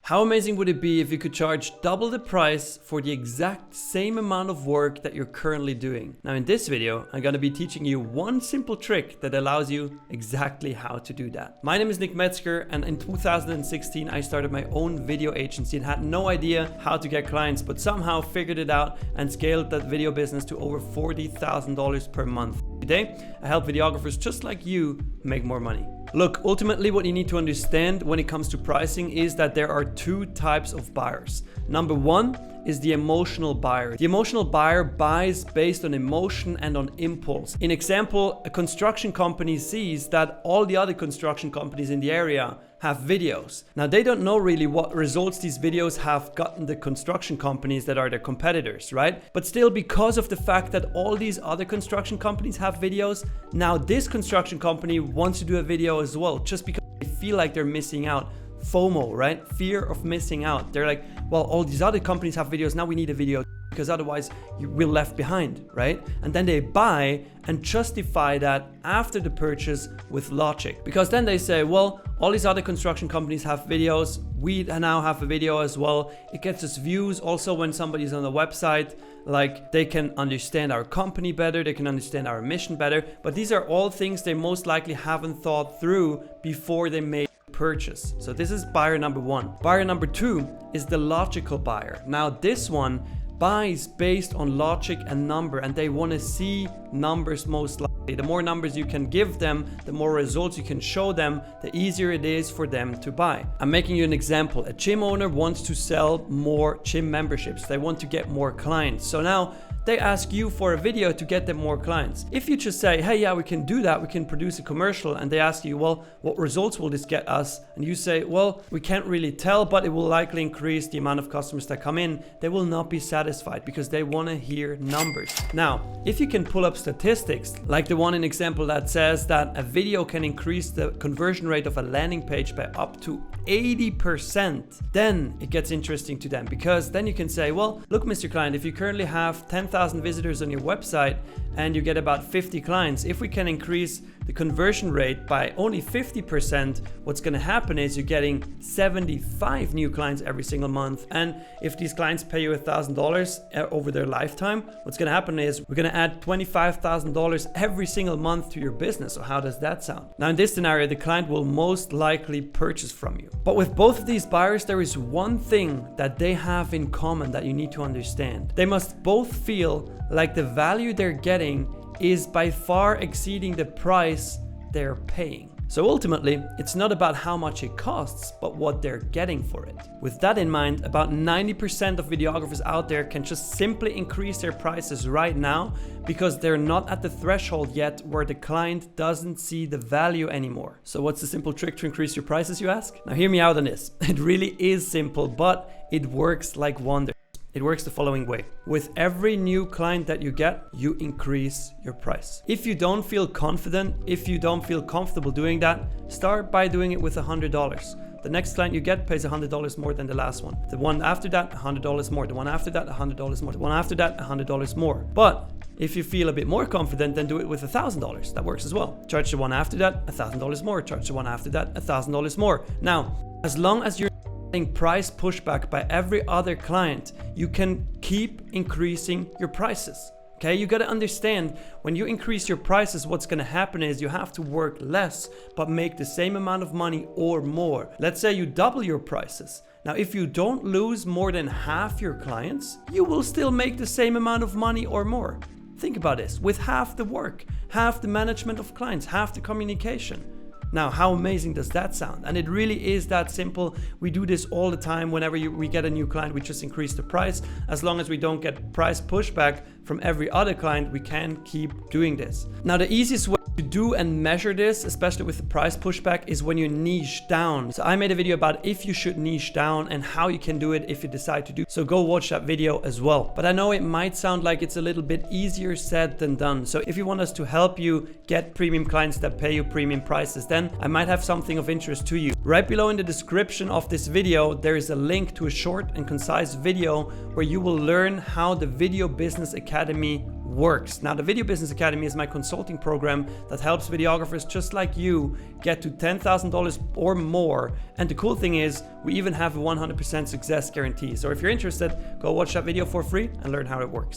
How amazing would it be if you could charge double the price for the exact same amount of work that you're currently doing? Now in this video, I'm going to be teaching you one simple trick that allows you exactly how to do that. My name is Nick Metzger, and in 2016 I started my own video agency and had no idea how to get clients, but somehow figured it out and scaled that video business to over $40,000 per month. Today, I help videographers just like you make more money. Look, ultimately what you need to understand when it comes to pricing is that there are two types of buyers. Number one is the emotional buyer. The emotional buyer buys based on emotion and on impulse. In example, a construction company sees that all the other construction companies in the area have videos. Now they don't know really what results these videos have gotten the construction companies that are their competitors, right? But still, because of the fact that all these other construction companies have videos, now this construction company wants to do a video as well, just because they feel like they're missing out. FOMO, right? Fear of missing out. They're like, well, all these other companies have videos, now we need a video because otherwise we're left behind, right? And then they buy and justify that after the purchase with logic. Because then they say, well, all these other construction companies have videos, we now have a video as well. It gets us views. Also, when somebody's on the website, like, they can understand our company better, they can understand our mission better. But these are all things they most likely haven't thought through before they made purchase. So this is buyer number one. Buyer number two is the logical buyer. Now this one buys based on logic and number, and they want to see numbers most likely. The more numbers you can give them, the more results you can show them, the easier it is for them to buy. I'm making you an example. A gym owner wants to sell more gym memberships. They want to get more clients. So now they ask you for a video to get them more clients. If you just say, hey, yeah, we can do that, we can produce a commercial, and they ask you, well, what results will this get us? And you say, well, we can't really tell, but it will likely increase the amount of customers that come in. They will not be satisfied because they want to hear numbers. Now, if you can pull up statistics, like the one in example that says that a video can increase the conversion rate of a landing page by up to 80%, then it gets interesting to them, because then you can say, well, look, Mr. Client, if you currently have 10,000 visitors on your website and you get about 50 clients, if we can increase the conversion rate by only 50%, what's going to happen is you're getting 75 new clients every single month. And if these clients pay you $1,000 over their lifetime, what's going to happen is we're going to add $25,000 every single month to your business. So how does that sound? Now in this scenario, the client will most likely purchase from you. But with both of these buyers, there is one thing that they have in common that you need to understand. They must both feel like the value they're getting is by far exceeding the price they're paying. So ultimately, it's not about how much it costs, but what they're getting for it. With that in mind, about 90% of videographers out there can just simply increase their prices right now because they're not at the threshold yet where the client doesn't see the value anymore. So what's the simple trick to increase your prices, you ask? Now hear me out on this. It really is simple, but it works like wonder. It works the following way. With every new client that you get, you increase your price. If you don't feel confident, if you don't feel comfortable doing that, start by doing it with $100. The next client you get pays $100 more than the last one. The one after that, $100 more. The one after that, $100 more. The one after that, $100 more. But if you feel a bit more confident, then do it with $1,000. That works as well. Charge the one after that, $1,000 more. Charge the one after that, $1,000 more. Now, as long as you're getting price pushback by every other client, you can keep increasing your prices. Okay, you got to understand, when you increase your prices, what's going to happen is you have to work less but make the same amount of money or more. Let's say you double your prices. Now, if you don't lose more than half your clients, you will still make the same amount of money or more. Think about this, with half the work, half the management of clients, half the communication. Now, how amazing does that sound? And it really is that simple. We do this all the time. Whenever we get a new client, we just increase the price. As long as we don't get price pushback from every other client, we can keep doing this. Now, the easiest way to do and measure this, especially with the price pushback, is when you niche down. So I made a video about if you should niche down and how you can do it if you decide to do so. Go watch that video as well. But I know it might sound like it's a little bit easier said than done. So if you want us to help you get premium clients that pay you premium prices, then I might have something of interest to you. Right below in the description of this video, there is a link to a short and concise video where you will learn how the Video Business Academy works. Now, the Video Business Academy is my consulting program that helps videographers just like you get to $10,000 or more. And the cool thing is, we even have a 100% success guarantee. So if you're interested, go watch that video for free and learn how it works.